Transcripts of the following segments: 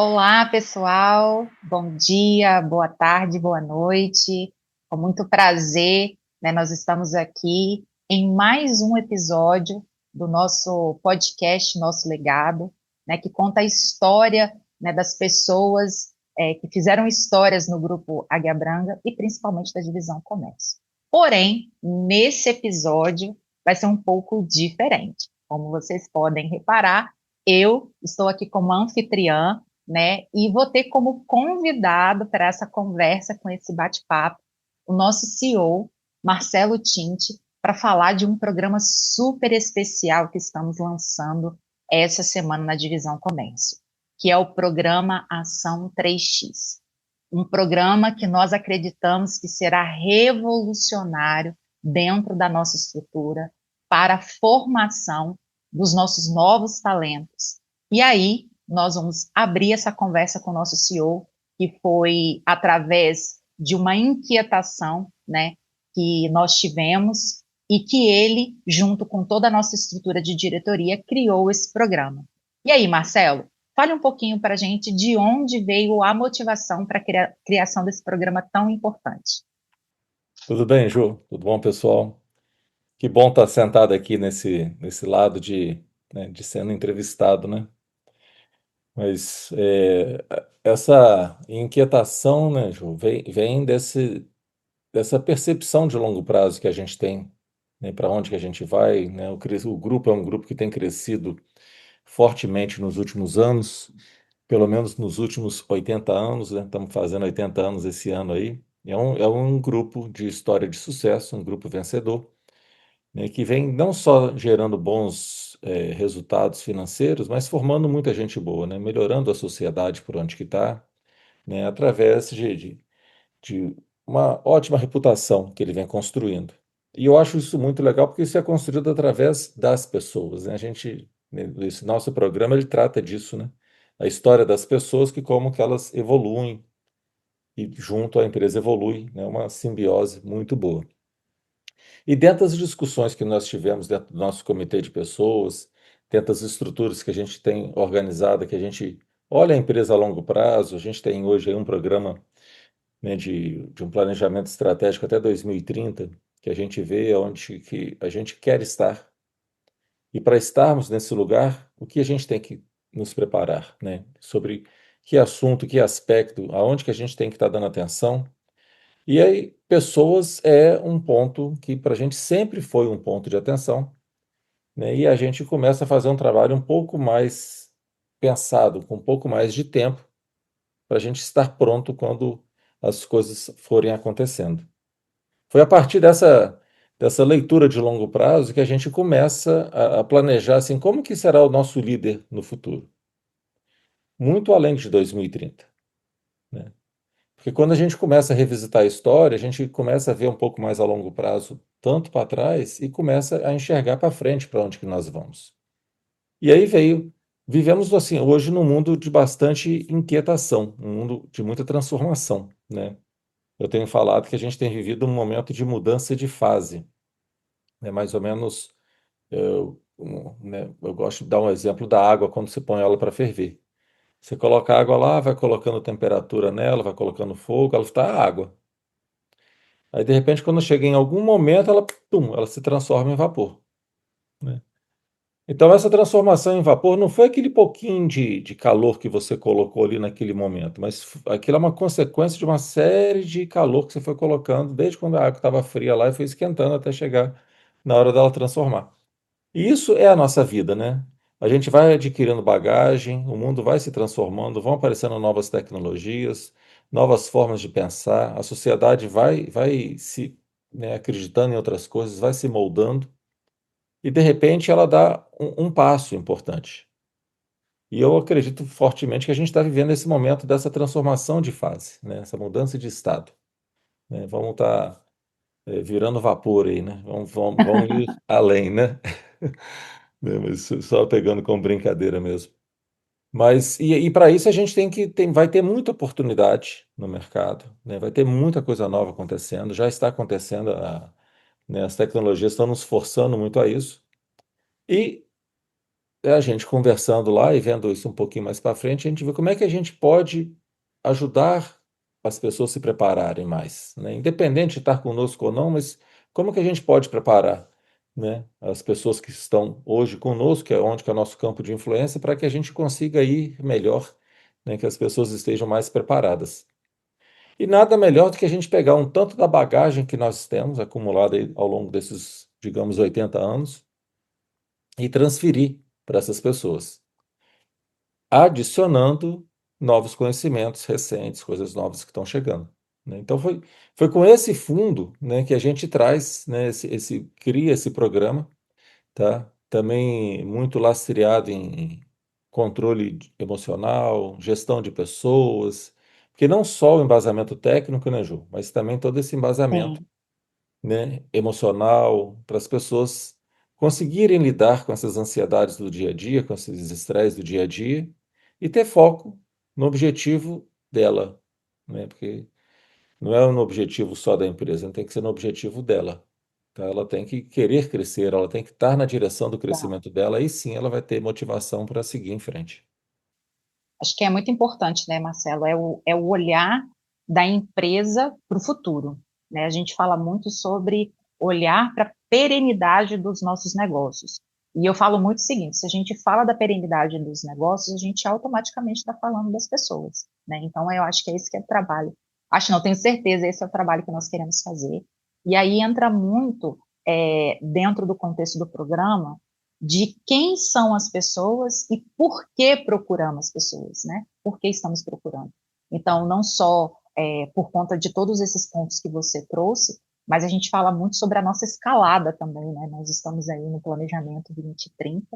Olá, pessoal. Bom dia, boa tarde, boa noite. Com muito prazer, né, nós estamos aqui em mais um episódio do nosso podcast, Nosso Legado, né, que conta a história, né, das pessoas que fizeram histórias no grupo Águia Branca e principalmente da divisão Comércio. Porém, nesse episódio vai ser um pouco diferente. Como vocês podem reparar, eu estou aqui como anfitriã, né? E vou ter como convidado para essa conversa, com esse bate-papo, o nosso CEO, Marcelo Tinti, para falar de um programa super especial que estamos lançando essa semana na Divisão Comércio, que é o programa Ação 3X. Um programa que nós acreditamos que será revolucionário dentro da nossa estrutura para a formação dos nossos novos talentos. E aí, nós vamos abrir essa conversa com o nosso CEO, que foi através de uma inquietação, né, que nós tivemos e que ele, junto com toda a nossa estrutura de diretoria, criou esse programa. E aí, Marcelo, fale um pouquinho para a gente de onde veio a motivação para a criação desse programa tão importante. Tudo bem, Ju? Tudo bom, pessoal? Que bom estar sentado aqui nesse lado de sendo entrevistado, né? Mas essa inquietação, né, Ju, vem dessa percepção de longo prazo que a gente tem, né, para onde que a gente vai, né? O grupo é um grupo que tem crescido fortemente nos últimos anos, pelo menos nos últimos 80 anos, né? Estamos fazendo 80 anos esse ano aí. É um grupo de história de sucesso, um grupo vencedor, né, que vem não só gerando bons resultados financeiros, mas formando muita gente boa, né, melhorando a sociedade por onde que está, né, através de uma ótima reputação que ele vem construindo. E eu acho isso muito legal porque isso é construído através das pessoas, né? Esse nosso programa ele trata disso, né? A história das pessoas, que como que elas evoluem e junto a empresa evolui, né? Uma simbiose muito boa. E dentro das discussões que nós tivemos dentro do nosso comitê de pessoas, dentro das estruturas que a gente tem organizada, que a gente olha a empresa a longo prazo, a gente tem hoje aí um programa, né, de um planejamento estratégico até 2030, que a gente vê onde que a gente quer estar. E para estarmos nesse lugar, o que a gente tem que nos preparar, né? Sobre que assunto, que aspecto, aonde que a gente tem que estar dando atenção. E aí, pessoas é um ponto que para a gente sempre foi um ponto de atenção, né? E a gente começa a fazer um trabalho um pouco mais pensado, com um pouco mais de tempo, para a gente estar pronto quando as coisas forem acontecendo. Foi a partir dessa leitura de longo prazo que a gente começa a planejar assim, como que será o nosso líder no futuro, muito além de 2030, né? Porque quando a gente começa a revisitar a história, a gente começa a ver um pouco mais a longo prazo, tanto para trás, e começa a enxergar para frente para onde que nós vamos. E aí vivemos assim, hoje num mundo de bastante inquietação, um mundo de muita transformação, né? Eu tenho falado que a gente tem vivido um momento de mudança de fase, né? Mais ou menos, eu gosto de dar um exemplo da água quando você põe ela para ferver. Você coloca a água lá, vai colocando temperatura nela, vai colocando fogo, ela está água. Aí, de repente, quando chega em algum momento, ela se transforma em vapor, né? Então, essa transformação em vapor não foi aquele pouquinho de calor que você colocou ali naquele momento, mas aquilo é uma consequência de uma série de calor que você foi colocando desde quando a água estava fria lá e foi esquentando até chegar na hora dela transformar. E isso é a nossa vida, né? A gente vai adquirindo bagagem, o mundo vai se transformando, vão aparecendo novas tecnologias, novas formas de pensar, a sociedade vai se, né, acreditando em outras coisas, vai se moldando, e de repente ela dá um passo importante. E eu acredito fortemente que a gente está vivendo esse momento dessa transformação de fase, né? Essa mudança de estado, né? Vamos estar virando vapor aí, né? Vamos ir além, né? Né, mas só pegando como brincadeira mesmo. Mas, e para isso a gente vai ter muita oportunidade no mercado, né? Vai ter muita coisa nova acontecendo, já está acontecendo, né, as tecnologias estão nos forçando muito a isso. E a gente conversando lá e vendo isso um pouquinho mais para frente, a gente vê como é que a gente pode ajudar as pessoas a se prepararem mais, né? Independente de estar conosco ou não, mas como que a gente pode preparar, né, as pessoas que estão hoje conosco, que é onde que é o nosso campo de influência, para que a gente consiga ir melhor, né, que as pessoas estejam mais preparadas. E nada melhor do que a gente pegar um tanto da bagagem que nós temos acumulada aí ao longo desses, digamos, 80 anos e transferir para essas pessoas, adicionando novos conhecimentos recentes, coisas novas que estão chegando, né? Então foi com esse fundo, né, que a gente traz, né, cria esse programa, tá? Também muito lastreado em controle emocional, gestão de pessoas, porque não só o embasamento técnico, né, Ju, mas também todo esse embasamento, Sim, né, emocional, para as pessoas conseguirem lidar com essas ansiedades do dia a dia, com esses estresses do dia a dia, e ter foco no objetivo dela, né? Porque não é um objetivo só da empresa, tem que ser no objetivo dela. Tá? Ela tem que querer crescer, ela tem que estar na direção do tá. crescimento dela, aí sim ela vai ter motivação para seguir em frente. Acho que é muito importante, né, Marcelo? É o olhar da empresa para o futuro, né? A gente fala muito sobre olhar para a perenidade dos nossos negócios. E eu falo muito o seguinte: se a gente fala da perenidade dos negócios, a gente automaticamente está falando das pessoas, né? Então, eu acho que é esse que é o trabalho. Acho não, tenho certeza, esse é o trabalho que nós queremos fazer. E aí entra muito, dentro do contexto do programa, de quem são as pessoas e por que procuramos as pessoas, né? Por que estamos procurando. Então, não só por conta de todos esses pontos que você trouxe, mas a gente fala muito sobre a nossa escalada também, né? Nós estamos aí no planejamento 2030,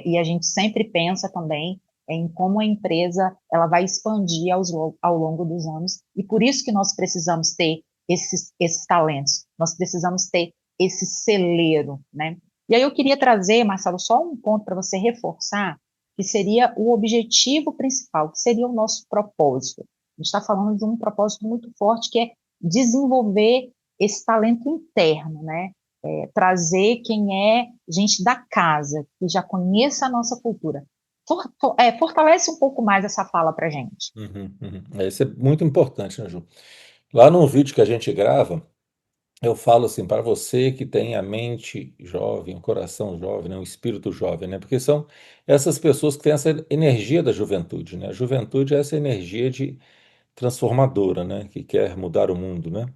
e a gente sempre pensa também em como a empresa ela vai expandir ao longo dos anos, e por isso que nós precisamos ter esses talentos, nós precisamos ter esse celeiro, né? E aí eu queria trazer, Marcelo, só um ponto para você reforçar, que seria o objetivo principal, que seria o nosso propósito. A gente está falando de um propósito muito forte, que é desenvolver esse talento interno, né? Trazer quem é gente da casa, que já conheça a nossa cultura. Fortalece um pouco mais essa fala para a gente. Uhum, uhum. Isso é muito importante, né, Ju? Lá no vídeo que a gente grava, eu falo assim, para você que tem a mente jovem, o coração jovem, né, o espírito jovem, né? Porque são essas pessoas que têm essa energia da juventude, né? A juventude é essa energia de transformadora, né? Que quer mudar o mundo, né?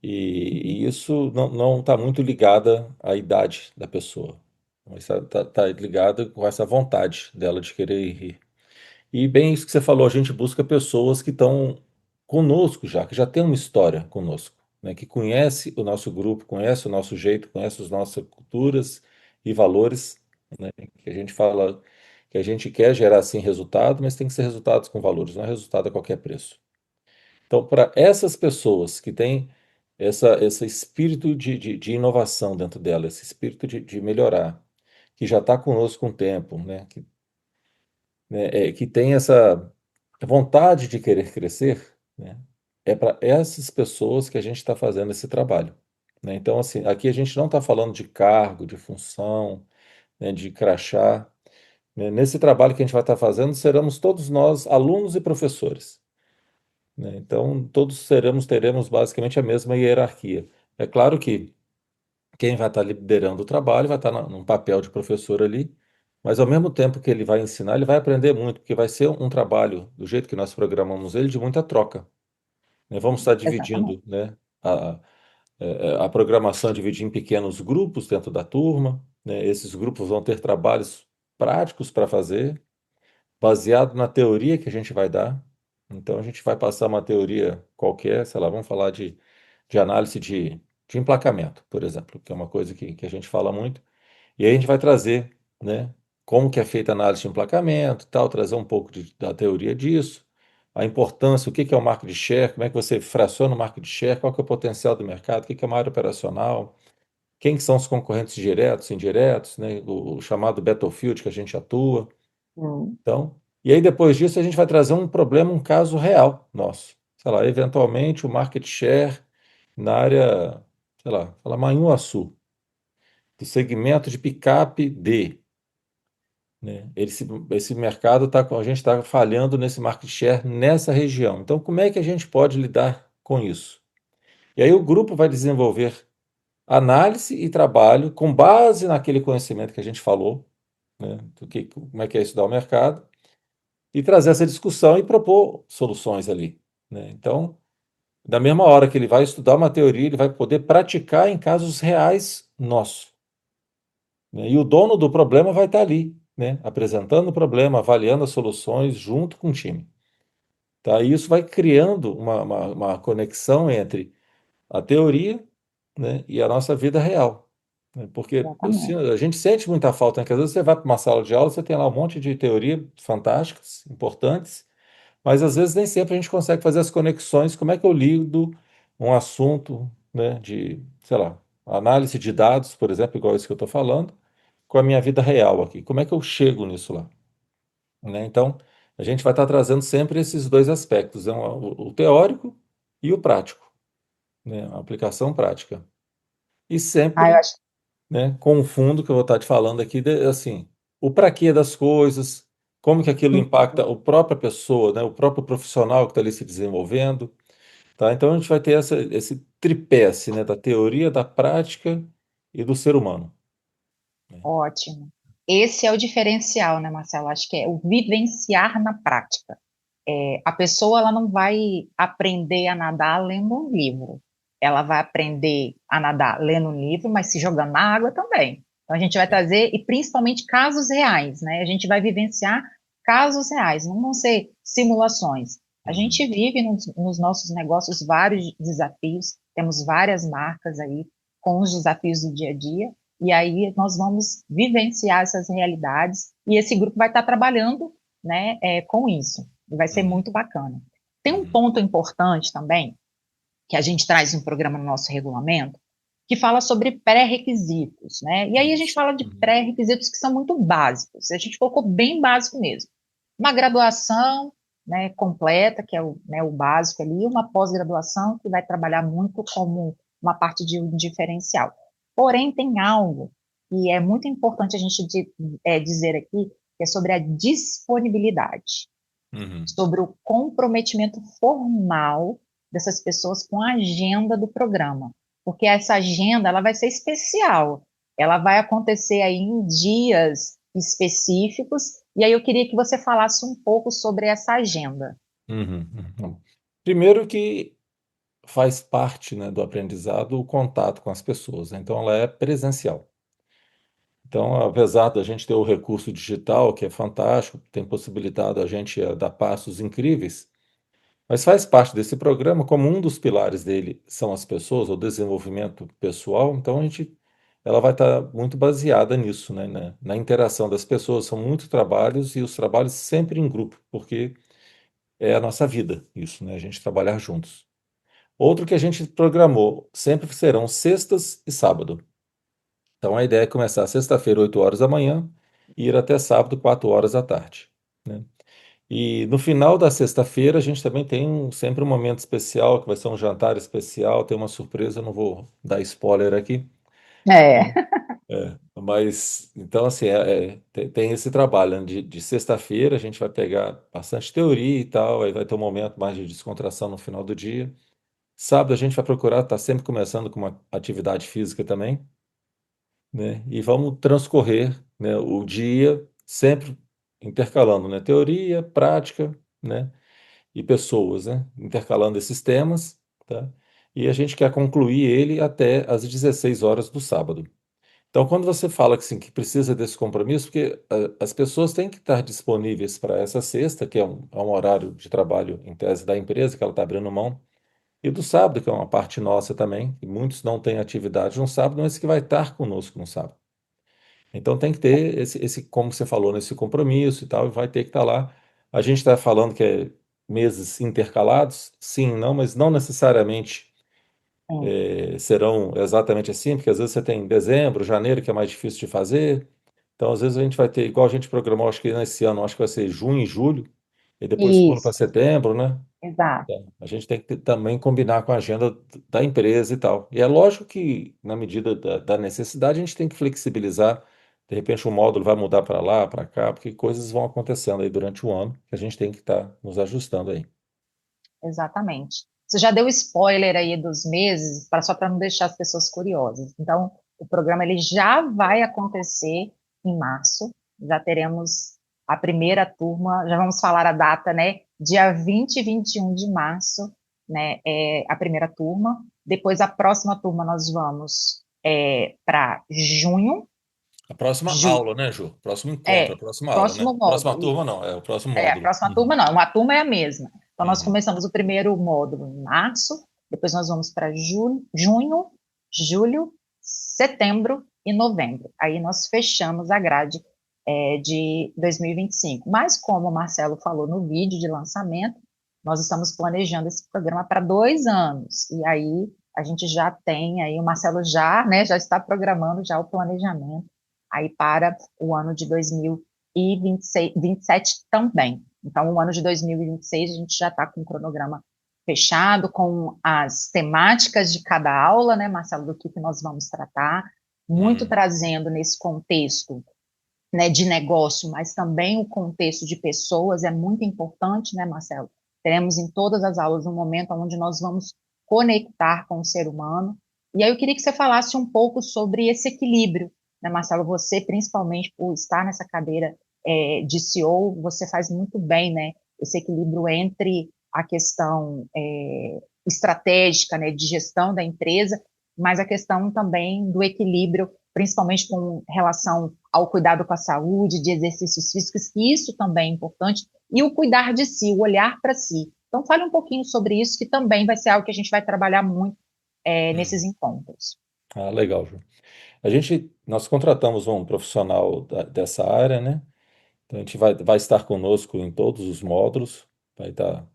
E isso não está muito ligada à idade da pessoa, mas está ligada com essa vontade dela de querer ir. E bem isso que você falou, a gente busca pessoas que estão conosco já, que já tem uma história conosco, né? Que conhece o nosso grupo, conhece o nosso jeito, conhece as nossas culturas e valores, né? Que a gente fala que a gente quer gerar sim resultado, mas tem que ser resultados com valores, não é resultado a qualquer preço. Então, para essas pessoas que têm esse espírito de inovação dentro dela, esse espírito de melhorar, que já está conosco um tempo, que tem essa vontade de querer crescer, né? É para essas pessoas que a gente está fazendo esse trabalho, né? Então, assim, aqui a gente não está falando de cargo, de função, né, de crachá, né? Nesse trabalho que a gente vai estar fazendo, seremos todos nós alunos e professores, né? Então, todos teremos basicamente a mesma hierarquia. É claro que quem vai estar liderando o trabalho vai estar num papel de professor ali, mas ao mesmo tempo que ele vai ensinar, ele vai aprender muito, porque vai ser um trabalho, do jeito que nós programamos ele, de muita troca, né? Vamos estar Exatamente. dividindo, né, a programação, dividir em pequenos grupos dentro da turma, né? Esses grupos vão ter trabalhos práticos para fazer, baseado na teoria que a gente vai dar. Então, a gente vai passar uma teoria qualquer, sei lá, vamos falar de análise de emplacamento, por exemplo, que é uma coisa que a gente fala muito. E aí a gente vai trazer, né, como que é feita a análise de emplacamento, tal, trazer um pouco da teoria disso, a importância, o que que é o market share, como é que você fraciona o market share, qual que é o potencial do mercado, o que que é uma área operacional, quem que são os concorrentes diretos, indiretos, né, o chamado battlefield que a gente atua. Hum. Então, e aí depois disso a gente vai trazer um problema, um caso real nosso. Sei lá, eventualmente o market share na área, sei lá, fala Manhuaçu, do segmento de picape D. né? Esse mercado tá, a gente está falhando nesse market share nessa região. Então, como é que a gente pode lidar com isso? E aí o grupo vai desenvolver análise e trabalho com base naquele conhecimento que a gente falou, né? Como é que é estudar o mercado, e trazer essa discussão e propor soluções ali, né? Então, da mesma hora que ele vai estudar uma teoria, ele vai poder praticar em casos reais nossos, né? E o dono do problema vai estar ali, né? Apresentando o problema, avaliando as soluções junto com o time. Tá? E isso vai criando uma conexão entre a teoria, né, e a nossa vida real, né? Porque Exatamente. a gente sente muita falta, né? Que às vezes você vai para uma sala de aula, você tem lá um monte de teoria fantásticas, importantes, mas às vezes nem sempre a gente consegue fazer as conexões. Como é que eu lido um assunto, né, de, sei lá, análise de dados, por exemplo, igual esse que eu estou falando, com a minha vida real aqui? Como é que eu chego nisso lá? Né? Então, a gente vai estar trazendo sempre esses dois aspectos, o teórico e o prático, né? A aplicação prática. E Ah, eu sempre, acho. né, com o fundo que eu vou estar te falando aqui, assim, o para quê das coisas, como que aquilo impacta a própria pessoa, né, o próprio profissional que está ali se desenvolvendo, tá? Então a gente vai ter esse tripé, assim, né, da teoria, da prática e do ser humano, né? Ótimo. Esse é o diferencial, né, Marcelo? Acho que é o vivenciar na prática. A pessoa ela não vai aprender a nadar lendo um livro. Ela vai aprender a nadar lendo um livro, mas se jogando na água também. Então a gente vai É. trazer, e principalmente casos reais, né? A gente vai vivenciar casos reais, não vão ser simulações. A Uhum, gente vive nos nossos negócios vários desafios, temos várias marcas aí com os desafios do dia a dia, e aí nós vamos vivenciar essas realidades, e esse grupo vai estar trabalhando, né, com isso. E vai ser uhum, muito bacana. Tem um uhum, ponto importante também, que a gente traz um programa no nosso regulamento, que fala sobre pré-requisitos, né? E aí a gente isso. fala de Uhum, pré-requisitos que são muito básicos. A gente colocou bem básico mesmo. Uma graduação, né, completa, que é o básico ali, e uma pós-graduação que vai trabalhar muito como uma parte de um diferencial. Porém, tem algo que é muito importante a gente dizer aqui, que é sobre a disponibilidade, uhum. sobre o comprometimento formal dessas pessoas com a agenda do programa, porque essa agenda ela vai ser especial, ela vai acontecer aí em dias específicos, e aí eu queria que você falasse um pouco sobre essa agenda. Uhum, uhum. Primeiro que faz parte, né, do aprendizado o contato com as pessoas, né? Então ela é presencial. Então, apesar da gente ter o recurso digital, que é fantástico, tem possibilitado a gente a dar passos incríveis, mas faz parte desse programa, como um dos pilares dele são as pessoas, o desenvolvimento pessoal, então ela vai estar muito baseada nisso, né, na interação das pessoas. São muitos trabalhos e os trabalhos sempre em grupo, porque é a nossa vida, isso, né, a gente trabalhar juntos. Outro que a gente programou sempre serão sextas e sábado. Então a ideia é começar sexta-feira, 8 horas da manhã, e ir até sábado, 4 horas da tarde, né? E no final da sexta-feira a gente também tem sempre um momento especial, que vai ser um jantar especial, tem uma surpresa, não vou dar spoiler aqui, É, né? Mas então assim, tem esse trabalho, né, de sexta-feira a gente vai pegar bastante teoria e tal, aí vai ter um momento mais de descontração no final do dia. Sábado a gente vai procurar estar sempre começando com uma atividade física também, né? E vamos transcorrer, né, o dia sempre intercalando, né, teoria, prática, né, e pessoas, né, intercalando esses temas, tá? E a gente quer concluir ele até às 16 horas do sábado. Então, quando você fala que, assim, que precisa desse compromisso, porque as pessoas têm que estar disponíveis para essa sexta, que é um horário de trabalho, em tese, da empresa, que ela está abrindo mão, e do sábado, que é uma parte nossa também, e muitos não têm atividade no sábado, mas que vai estar conosco no sábado. Então tem que ter como você falou, nesse compromisso e tal, e vai ter que estar lá. A gente está falando que é meses intercalados, sim, não, mas não necessariamente sim. serão exatamente assim, porque às vezes você tem dezembro, janeiro, que é mais difícil de fazer. Então, às vezes a gente vai ter, igual a gente programou, acho que nesse ano, acho que vai ser junho e julho, e depois pula para Isso, setembro, né? exato. A gente tem que também combinar com a agenda da empresa e tal. E é lógico que, na medida da necessidade, a gente tem que flexibilizar. de repente o módulo vai mudar para lá, para cá, porque coisas vão acontecendo aí durante o ano que a gente tem que estar nos ajustando aí. Exatamente. Você já deu spoiler aí dos meses, só para não deixar as pessoas curiosas. Então, o programa ele já vai acontecer em março. Já teremos a primeira turma, já vamos falar a data, né? Dia 20 e 21 de março, né? É a primeira turma. Depois, a próxima turma, nós vamos para junho. A próxima Ju, aula, né, Ju? Próximo encontro, a próxima aula, né? próximo Próxima módulo. turma não, é o próximo A módulo. próxima Uhum. turma não, uma turma é a mesma. Então, nós Uhum. começamos o primeiro módulo em março, depois nós vamos para junho, julho, setembro e novembro. Aí nós fechamos a grade de 2025. Mas, como o Marcelo falou no vídeo de lançamento, nós estamos planejando esse programa para 2 anos. E aí a gente já tem, aí o Marcelo já, né, já está programando já o planejamento aí para o ano de 2026, 27 também. Então, o ano de 2026 a gente já está com o cronograma fechado, com as temáticas de cada aula, né, Marcelo, do que nós vamos tratar, muito Uhum. trazendo nesse contexto, né, de negócio, mas também o contexto de pessoas é muito importante, né, Marcelo? Teremos em todas as aulas um momento onde nós vamos conectar com o ser humano. E aí eu queria que você falasse um pouco sobre esse equilíbrio, né, Marcelo? Você, principalmente por estar nessa cadeira de CEO, você faz muito bem, né, esse equilíbrio entre a questão estratégica, né, de gestão da empresa, mas a questão também do equilíbrio, principalmente com relação ao cuidado com a saúde, de exercícios físicos, que isso também é importante, e o cuidar de si, o olhar para si. Então, fale um pouquinho sobre isso, que também vai ser algo que a gente vai trabalhar muito nesses Uhum. encontros. Ah, legal, Ju. Nós contratamos um profissional dessa área, né? Então a gente vai estar conosco em todos os módulos, vai estar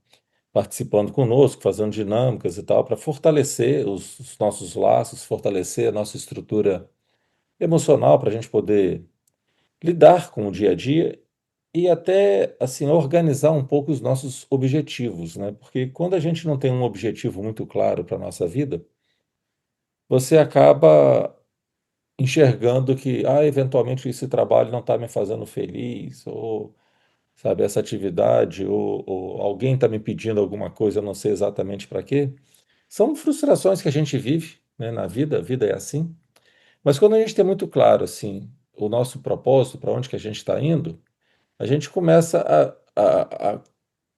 participando conosco, fazendo dinâmicas e tal, para fortalecer os nossos laços, fortalecer a nossa estrutura emocional, para a gente poder lidar com o dia a dia e até assim organizar um pouco os nossos objetivos, né? Porque quando a gente não tem um objetivo muito claro para a nossa vida, você acaba enxergando que, eventualmente esse trabalho não está me fazendo feliz, ou, sabe, essa atividade, ou alguém está me pedindo alguma coisa, eu não sei exatamente para quê. São frustrações que a gente vive, né, na vida, a vida é assim. Mas quando a gente tem muito claro, assim, o nosso propósito, para onde que a gente está indo, a gente começa a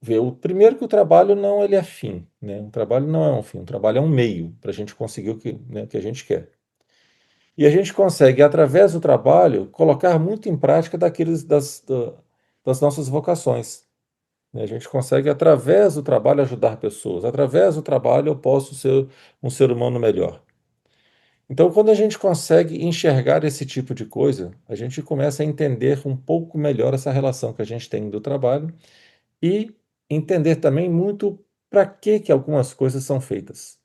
ver, o primeiro que o trabalho não ele é fim, né? O trabalho não é um fim, o trabalho é um meio para a gente conseguir o que, né, que a gente quer. E a gente consegue, através do trabalho, colocar muito em prática das nossas vocações, né? A gente consegue, através do trabalho, ajudar pessoas. Através do trabalho, eu posso ser um ser humano melhor. Então, quando a gente consegue enxergar esse tipo de coisa, a gente começa a entender um pouco melhor essa relação que a gente tem do trabalho e entender também muito para que algumas coisas são feitas,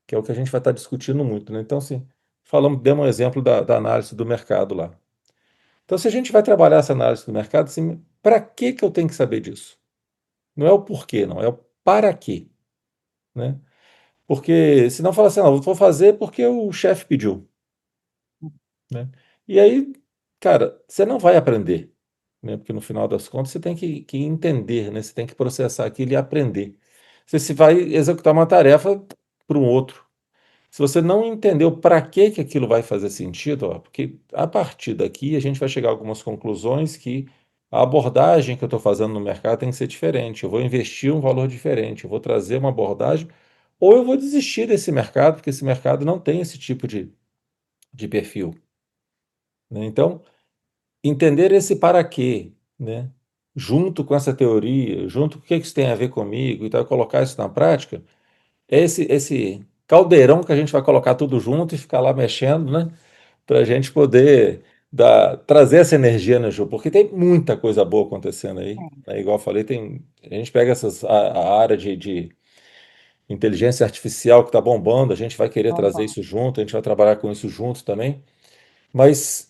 que é o que a gente vai estar discutindo muito, né? Então, assim, demos um exemplo da análise do mercado lá. Então, se a gente vai trabalhar essa análise do mercado, assim, para que eu tenho que saber disso? Não é o porquê, não, é o para quê, né? Porque senão fala assim, não, eu vou fazer porque o chefe pediu, né? E aí, cara, você não vai aprender, né? Porque no final das contas você tem que entender, né? Você tem que processar aquilo e aprender. Você se vai executar uma tarefa para um outro. Se você não entendeu para que aquilo vai fazer sentido, ó, porque a partir daqui a gente vai chegar a algumas conclusões que a abordagem que eu estou fazendo no mercado tem que ser diferente. Eu vou investir um valor diferente, eu vou trazer uma abordagem, ou eu vou desistir desse mercado, porque esse mercado não tem esse tipo de perfil, né? Então, entender esse para quê, né? Junto com essa teoria, junto com o que isso tem a ver comigo e tal, colocar isso na prática, é esse caldeirão que a gente vai colocar tudo junto e ficar lá mexendo, né? Para a gente poder trazer essa energia, né, Ju? Porque tem muita coisa boa acontecendo aí, né? Igual eu falei, a gente pega a área de inteligência artificial que está bombando, a gente vai querer Bom, trazer bom. isso junto, a gente vai trabalhar com isso junto também. Mas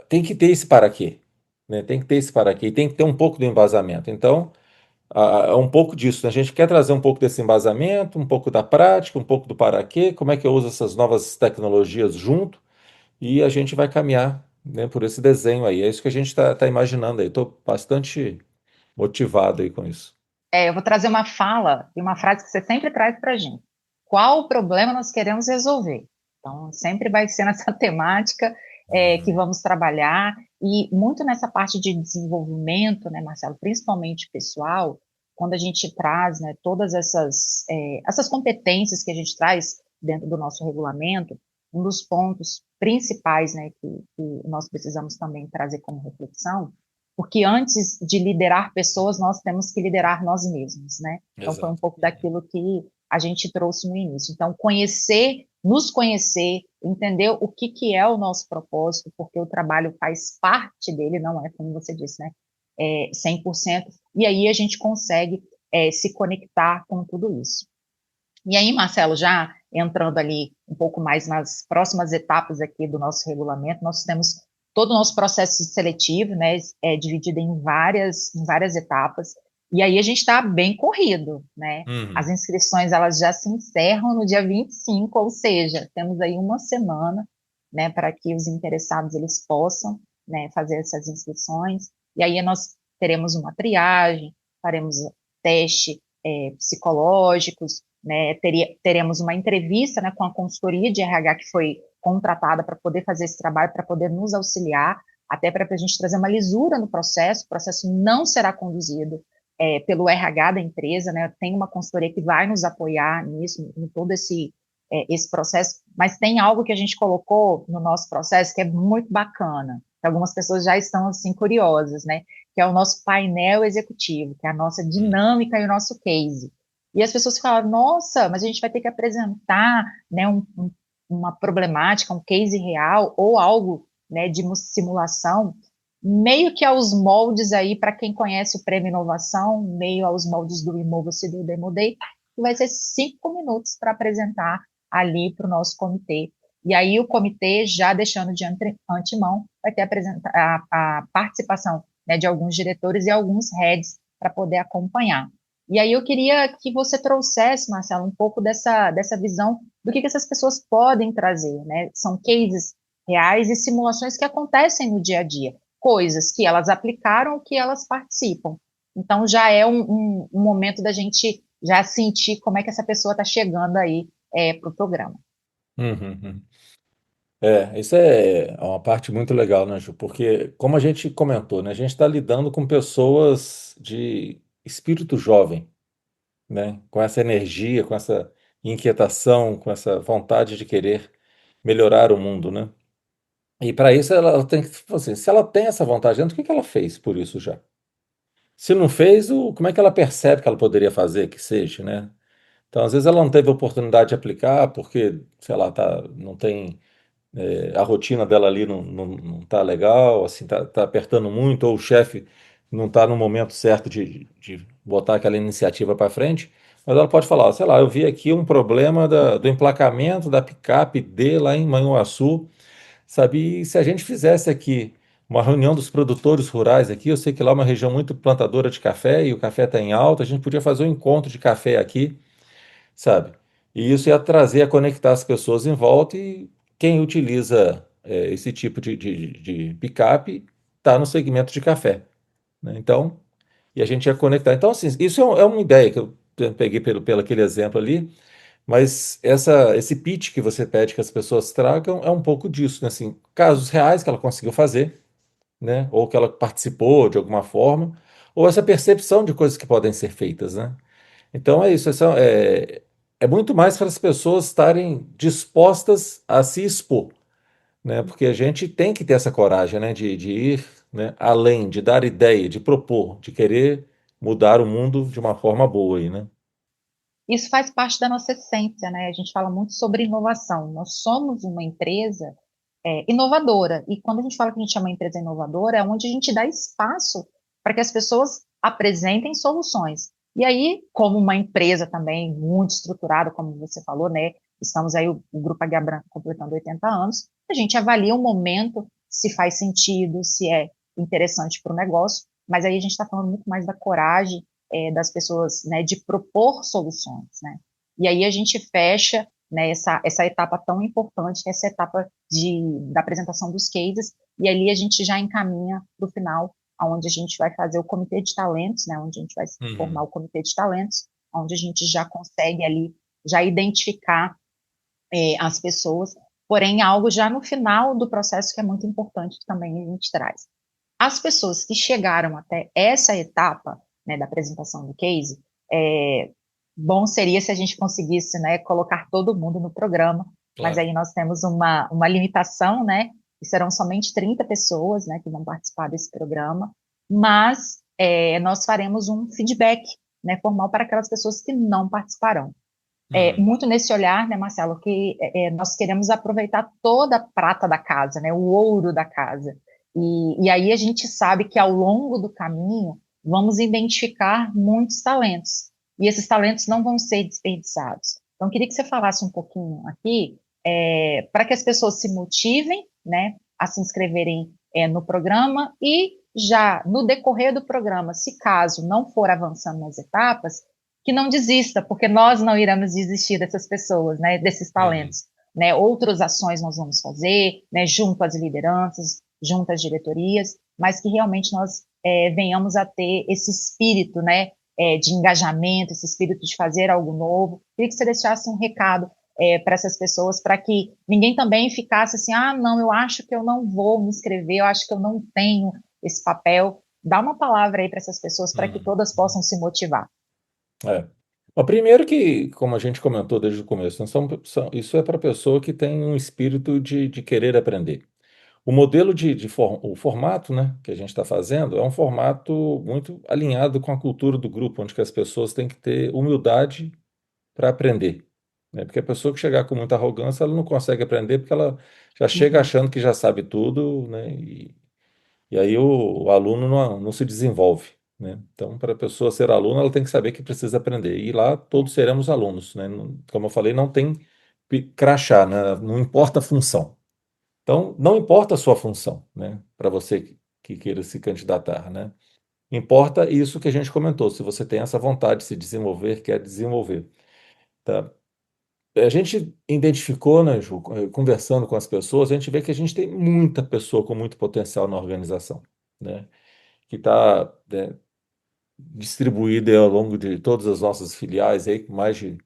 tem que ter esse para quê, né? Tem que ter esse para quê, e tem que ter um pouco do embasamento. Então, é um pouco disso, né? A gente quer trazer um pouco desse embasamento, um pouco da prática, um pouco do para quê, como é que eu uso essas novas tecnologias junto, e a gente vai caminhar né, por esse desenho aí. É isso que a gente está imaginando aí. Estou bastante motivado aí com isso. Eu vou trazer uma fala e uma frase que você sempre traz para a gente. Qual o problema nós queremos resolver? Então, sempre vai ser nessa temática que Uhum. vamos trabalhar, e muito nessa parte de desenvolvimento, né, Marcelo, principalmente pessoal, quando a gente traz, né, todas essas competências que a gente traz dentro do nosso regulamento, um dos pontos principais, né, que nós precisamos também trazer como reflexão, porque antes de liderar pessoas, nós temos que liderar nós mesmos, né? Então, foi um Exato. pouco daquilo que a gente trouxe no início. Então, nos conhecer, entender o que é o nosso propósito, porque o trabalho faz parte dele, não é, como você disse, né? 100%, e aí a gente consegue se conectar com tudo isso. E aí, Marcelo, já entrando ali um pouco mais nas próximas etapas aqui do nosso regulamento, nós temos todo o nosso processo seletivo, né, dividido em várias etapas, e aí a gente está bem corrido, né? As Uhum. inscrições, elas já se encerram no dia 25, ou seja, temos aí uma semana, né, para que os interessados, eles possam, né, fazer essas inscrições, e aí nós teremos uma triagem, faremos teste, psicológicos, né, teremos uma entrevista, né, com a consultoria de RH que foi contratada para poder fazer esse trabalho, para poder nos auxiliar, até para a gente trazer uma lisura no processo. O processo não será conduzido pelo RH da empresa, né, tem uma consultoria que vai nos apoiar nisso, em todo esse processo, mas tem algo que a gente colocou no nosso processo que é muito bacana, que algumas pessoas já estão assim curiosas, né, que é o nosso painel executivo, que é a nossa dinâmica e o nosso case. E as pessoas falavam, nossa, mas a gente vai ter que apresentar, né, uma problemática, um case real ou algo, né, de simulação, meio que aos moldes aí, para quem conhece o Prêmio Inovação, meio aos moldes do Imova-se e do Demo Day, que vai ser 5 minutos para apresentar ali para o nosso comitê. E aí o comitê, já deixando de antemão, vai ter a participação, né, de alguns diretores e alguns heads para poder acompanhar. E aí eu queria que você trouxesse, Marcelo, um pouco dessa visão do que essas pessoas podem trazer, né? São cases reais e simulações que acontecem no dia a dia, coisas que elas aplicaram ou que elas participam. Então já é um momento da gente já sentir como é que essa pessoa está chegando aí para o programa. Uhum. Uhum. Isso é uma parte muito legal, né, Ju? Porque, como a gente comentou, né, a gente está lidando com pessoas de espírito jovem, né, com essa energia, com essa inquietação, com essa vontade de querer melhorar o mundo, né? E para isso ela tem que, tipo assim, se ela tem essa vontade dentro, o que que ela fez por isso já? Se não fez, como é que ela percebe que ela poderia fazer que seja, né? Então, às vezes ela não teve oportunidade de aplicar porque, sei lá, não tem a rotina dela ali não tá legal, assim, tá apertando muito, ou o chefe não está no momento certo de botar aquela iniciativa para frente, mas ela pode falar, sei lá, eu vi aqui um problema do emplacamento da picape D lá em Manhuaçu, sabe? E se a gente fizesse aqui uma reunião dos produtores rurais aqui, eu sei que lá é uma região muito plantadora de café e o café está em alta, a gente podia fazer um encontro de café aqui, sabe? E isso ia trazer a conectar as pessoas em volta e quem utiliza esse tipo de picape está no segmento de café, né? Então, e a gente ia conectar. Então, assim, isso é uma ideia que eu peguei pelo aquele exemplo ali, mas esse pitch que você pede que as pessoas tragam é um pouco disso, né? Assim, casos reais que ela conseguiu fazer, né? Ou que ela participou de alguma forma, ou essa percepção de coisas que podem ser feitas, né? Então é isso, é muito mais para as pessoas estarem dispostas a se expor, né? Porque a gente tem que ter essa coragem, né? De ir, né? Além, de dar ideia, de propor, de querer mudar o mundo de uma forma boa aí, né? Isso faz parte da nossa essência, né? A gente fala muito sobre inovação. Nós somos uma empresa inovadora. E quando a gente fala que a gente é uma empresa inovadora, é onde a gente dá espaço para que as pessoas apresentem soluções. E aí, como uma empresa também muito estruturada, como você falou, né? Estamos aí, o Grupo Águia Branca completando 80 anos, a gente avalia o momento, se faz sentido, se é interessante para o negócio, mas aí a gente está falando muito mais da coragem das pessoas, né, de propor soluções, né? E aí a gente fecha né, essa etapa tão importante, que é essa etapa da apresentação dos cases, e ali a gente já encaminha para o final, onde a gente vai fazer o comitê de talentos, né, onde a gente vai formar Uhum. o comitê de talentos, onde a gente já consegue ali, já identificar as pessoas, porém algo já no final do processo que é muito importante que também a gente traz. As pessoas que chegaram até essa etapa, né, da apresentação do case, bom seria se a gente conseguisse, né, colocar todo mundo no programa, mas Claro. aí nós temos uma limitação, né, que serão somente 30 pessoas, né, que vão participar desse programa, mas nós faremos um feedback, né, formal para aquelas pessoas que não participarão. Uhum. Muito nesse olhar, né, Marcelo, que nós queremos aproveitar toda a prata da casa, né, o ouro da casa. E aí a gente sabe que ao longo do caminho vamos identificar muitos talentos. E esses talentos não vão ser desperdiçados. Então, eu queria que você falasse um pouquinho aqui, para que as pessoas se motivem, né, a se inscreverem no programa e já no decorrer do programa, se caso não for avançando nas etapas, que não desista, porque nós não iremos desistir dessas pessoas, né, desses Uhum. talentos, né? Outras ações nós vamos fazer, né, junto às lideranças, junto às diretorias, mas que realmente nós venhamos a ter esse espírito, né, de engajamento, esse espírito de fazer algo novo. Queria que você deixasse um recado para essas pessoas, para que ninguém também ficasse assim, ah, não, eu acho que eu não vou me inscrever, eu acho que eu não tenho esse papel. Dá uma palavra aí para essas pessoas, para que Uhum. todas possam se motivar. É. O primeiro que, como a gente comentou desde o começo, isso é para a pessoa que tem um espírito de querer aprender. O modelo o formato, né, que a gente está fazendo é um formato muito alinhado com a cultura do grupo, onde que as pessoas têm que ter humildade para aprender, né? Porque a pessoa que chegar com muita arrogância, ela não consegue aprender porque ela já chega Uhum. achando que já sabe tudo, né? E aí o aluno não se desenvolve, né? Então, para a pessoa ser aluno, ela tem que saber que precisa aprender. E lá todos seremos alunos, né? Como eu falei, não tem crachá, né? Não importa a função. Então, não importa a sua função, né? Para você que queira se candidatar, né? Importa isso que a gente comentou, se você tem essa vontade de se desenvolver, quer desenvolver, tá? A gente identificou, né, Ju, conversando com as pessoas, a gente vê que a gente tem muita pessoa com muito potencial na organização, né? Que está distribuída aí ao longo de todas as nossas filiais, aí, com mais de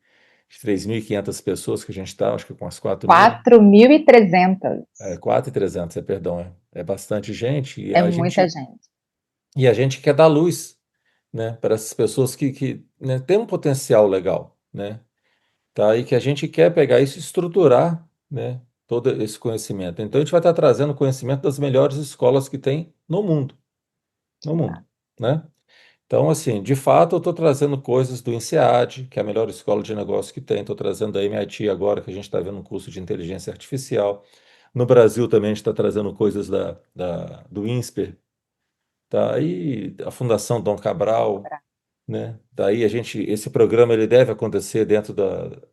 3.500 pessoas que a gente está, acho que com as 4.000, 4.300. 4.300, perdão, é bastante gente, É muita gente. e a gente quer dar luz, né, para essas pessoas que né, têm um potencial legal, né, tá, e que a gente quer pegar isso e estruturar, né, todo esse conhecimento. Então, a gente vai estar trazendo conhecimento das melhores escolas que tem no mundo, Exato. né? Então, assim, de fato, eu estou trazendo coisas do INSEAD, que é a melhor escola de negócio que tem. Estou trazendo da MIT agora, que a gente está vendo um curso de inteligência artificial. No Brasil também a gente está trazendo coisas do INSPER, tá? E a Fundação Dom Cabral, né? Daí esse programa ele deve acontecer dentro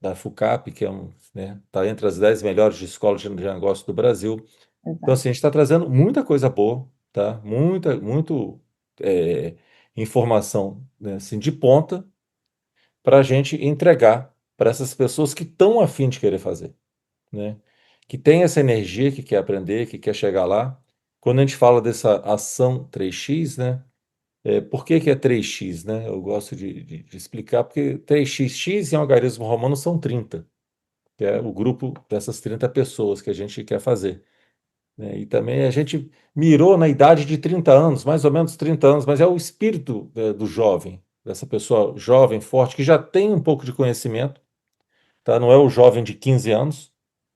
da FUCAP, que né, tá entre as 10 melhores escolas de negócio do Brasil. Então, Exato. assim, a gente está trazendo muita coisa boa, tá? Muito é, informação, né, assim, de ponta para a gente entregar para essas pessoas que estão a fim de querer fazer, né? Que tem essa energia, que quer aprender, que quer chegar lá. Quando a gente fala dessa ação 3x, né? Por que que é 3x, né? Eu gosto de explicar, porque 3x em algarismo romano são 30, que é o grupo dessas 30 pessoas que a gente quer fazer, né? E também a gente mirou na idade de 30 anos, mais ou menos 30 anos, mas é o espírito, do jovem, dessa pessoa jovem, forte, que já tem um pouco de conhecimento, tá? Não é o jovem de 15 anos,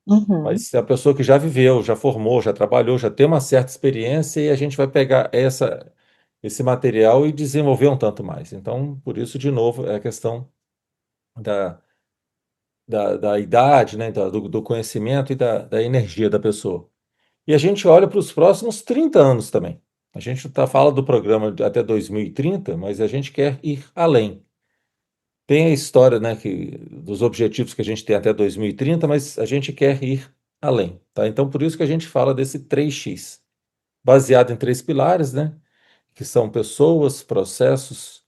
Uhum. mas é a pessoa que já viveu, já formou, já trabalhou, já tem uma certa experiência e a gente vai pegar esse material e desenvolver um tanto mais. Então, por isso, de novo, é a questão da, da idade, né? Do conhecimento e da energia da pessoa. E a gente olha para os próximos 30 anos também. A gente fala do programa até 2030, mas a gente quer ir além. Tem a história, né, dos objetivos que a gente tem até 2030, mas a gente quer ir além, tá? Então, por isso que a gente fala desse 3x, baseado em três pilares, né, que são pessoas, processos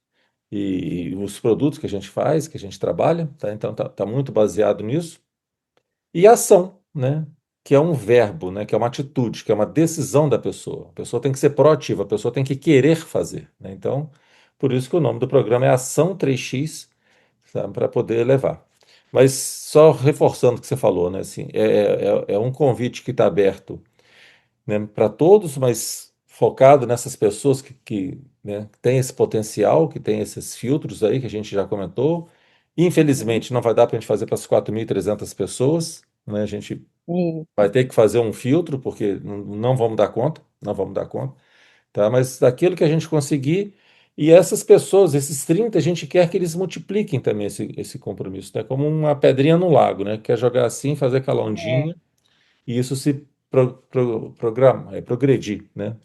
e os produtos que a gente faz, que a gente trabalha, tá? Então, tá muito baseado nisso. E ação, né? Que é um verbo, né? Que é uma atitude, que é uma decisão da pessoa. A pessoa tem que ser proativa, a pessoa tem que querer fazer, né? Então, por isso que o nome do programa é Ação 3x, para poder levar. Mas só reforçando o que você falou, né? Assim, é um convite que está aberto, né, para todos, mas focado nessas pessoas né, que têm esse potencial, que têm esses filtros aí que a gente já comentou. Uhum. Infelizmente, não vai dar para a gente fazer para as 4.300 pessoas, né? A gente vai Isso, ter que fazer um filtro, porque não vamos dar conta, não vamos dar conta, tá? Mas daquilo que a gente conseguir, e essas pessoas, esses 30 a gente quer que eles multipliquem também esse compromisso, né? Como uma pedrinha no lago, né? Quer jogar assim, fazer aquela é, ondinha, e isso se progredir, né?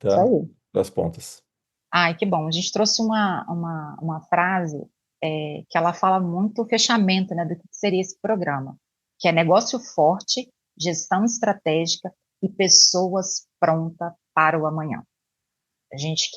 isso Tá? aí. Das pontas. Ai, que bom. A gente trouxe uma frase que ela fala muito o fechamento, né, do que seria esse programa, que é negócio forte, gestão estratégica e pessoas prontas para o amanhã. A gente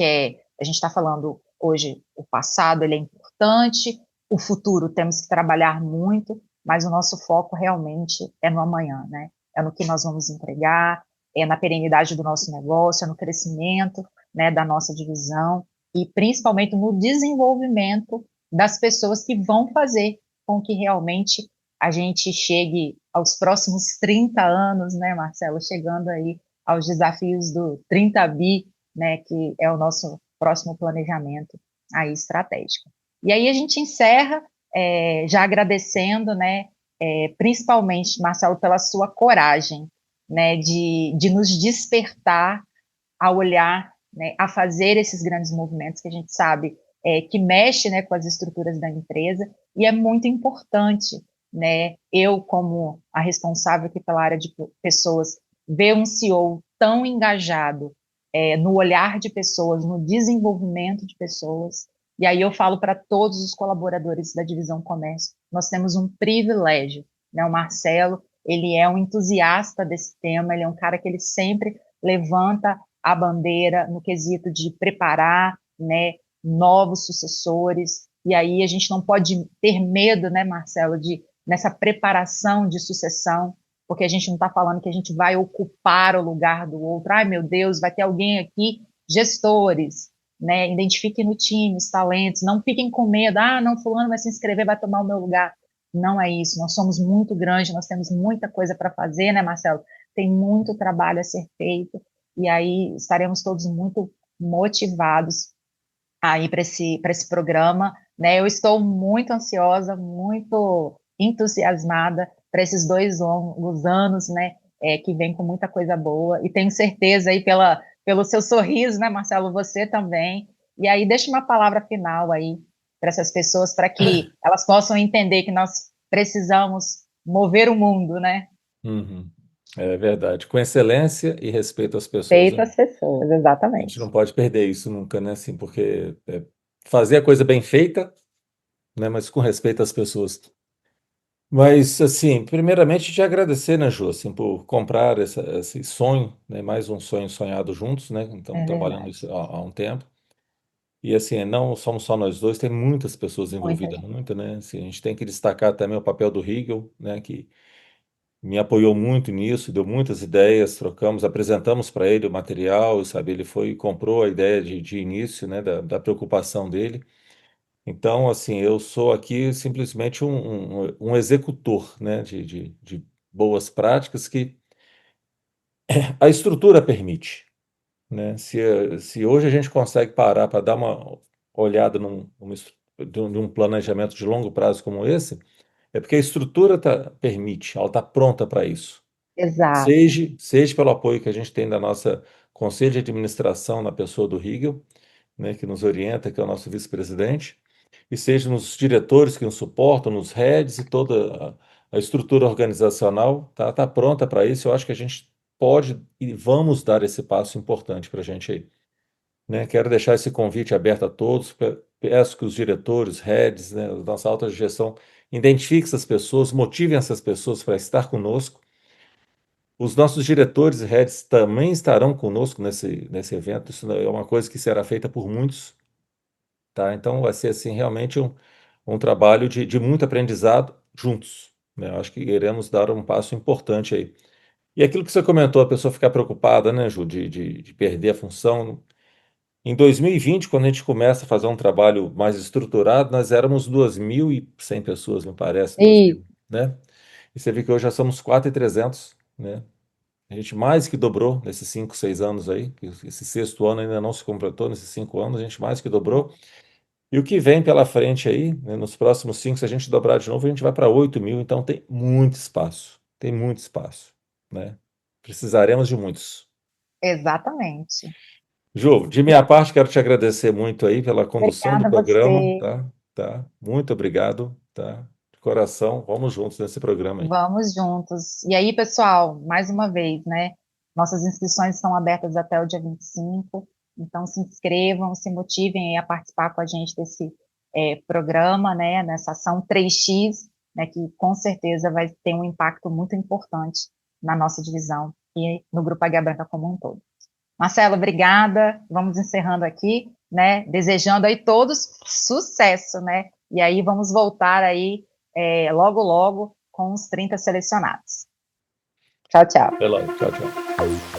está falando hoje, o passado ele é importante, o futuro temos que trabalhar muito, mas o nosso foco realmente é no amanhã, né? É no que nós vamos entregar, é na perenidade do nosso negócio, é no crescimento, né, da nossa divisão e principalmente no desenvolvimento das pessoas que vão fazer com que realmente a gente chegue aos próximos 30 anos, né, Marcelo, chegando aí aos desafios do 30 bi, né, que é o nosso próximo planejamento aí estratégico. E aí a gente encerra já agradecendo, né, principalmente, Marcelo, pela sua coragem, né, de nos despertar a olhar, né, a fazer esses grandes movimentos que a gente sabe que mexe, né, com as estruturas da empresa e é muito importante, né, eu como a responsável aqui pela área de pessoas ver um CEO tão engajado no olhar de pessoas, no desenvolvimento de pessoas. E aí eu falo para todos os colaboradores da divisão comércio, nós temos um privilégio, né? O Marcelo, ele é um entusiasta desse tema, ele é um cara que ele sempre levanta a bandeira no quesito de preparar, né, novos sucessores. E aí a gente não pode ter medo, né, Marcelo, de nessa preparação de sucessão, porque a gente não está falando que a gente vai ocupar o lugar do outro. Ai, meu Deus, vai ter alguém aqui, gestores, né? Identifiquem no time os talentos, não fiquem com medo. Ah, não, fulano vai se inscrever, vai tomar o meu lugar. Não é isso. Nós somos muito grandes, nós temos muita coisa para fazer, né, Marcelo? Tem muito trabalho a ser feito e aí estaremos todos muito motivados aí para esse programa, né? Eu estou muito ansiosa, muito entusiasmada para esses 2 longos anos, né? Que vem com muita coisa boa e tenho certeza aí pelo seu sorriso, né, Marcelo, você também. E aí deixa uma palavra final aí para essas pessoas, para que elas possam entender que nós precisamos mover o mundo, né? Uhum. É verdade. Com excelência e respeito às pessoas, Feito né? as pessoas, A gente não exatamente. pode perder isso nunca, né? Assim, porque fazer a coisa bem feita, né? Mas com respeito às pessoas. Mas, assim, primeiramente te agradecer, né, Ju, assim, por comprar esse sonho, né? Mais um sonho sonhado juntos, né? Estamos É trabalhando verdade. isso há um tempo. E, assim, não somos só nós dois, tem muitas pessoas Muita envolvidas, gente. muita, né? Assim, a gente tem que destacar também o papel do Rigel, né? Que me apoiou muito nisso, deu muitas ideias, trocamos, apresentamos para ele o material, sabe? Ele foi e comprou a ideia de início, né? Da preocupação dele. Então, assim, eu sou aqui simplesmente um executor, né, de boas práticas que a estrutura permite, né? Se hoje a gente consegue parar para dar uma olhada num planejamento de longo prazo como esse, é porque a estrutura permite, ela está pronta para isso. Exato. Seja pelo apoio que a gente tem da nossa conselho de administração na pessoa do Rigel, né, que nos orienta, que é o nosso vice-presidente, e seja nos diretores que nos suportam, nos heads e toda a estrutura organizacional tá pronta para isso. Eu acho que a gente pode e vamos dar esse passo importante para a gente aí, né? Quero deixar esse convite aberto a todos. Peço que os diretores, heads, né, da nossa alta gestão, identifiquem essas pessoas, motivem essas pessoas para estar conosco. Os nossos diretores e heads também estarão conosco nesse evento. Isso é uma coisa que será feita por muitos, tá? Então vai ser assim realmente um trabalho de muito aprendizado juntos, né? Eu acho que iremos dar um passo importante aí. E aquilo que você comentou, a pessoa ficar preocupada, né, Ju, de perder a função. Em 2020, quando a gente começa a fazer um trabalho mais estruturado, nós éramos 2.100 pessoas, me parece, E, né? E você vê que hoje já somos 4.300, né? A gente mais que dobrou nesses 5, 6 anos aí, que esse sexto ano ainda não se completou, nesses 5 anos a gente mais que dobrou. E o que vem pela frente aí, né, nos próximos 5, se a gente dobrar de novo, a gente vai para 8.000, então tem muito espaço, né? Precisaremos de muitos. exatamente. Ju, de minha parte, quero te agradecer muito aí pela condução do Obrigada a programa, você. tá? Tá? Muito obrigado, tá? De coração, vamos juntos nesse programa aí. Vamos juntos. E aí, pessoal, mais uma vez, né? Nossas inscrições estão abertas até o dia 25, então se inscrevam, se motivem aí a participar com a gente desse programa, né? Nessa ação 3x, né? Que com certeza vai ter um impacto muito importante na nossa divisão e no Grupo Águia Branca como um todo. Marcelo, obrigada. Vamos encerrando aqui, né? Desejando aí todos sucesso, né? E aí vamos voltar aí logo, logo com os 30 selecionados. Tchau, tchau. Até logo. Tchau, tchau.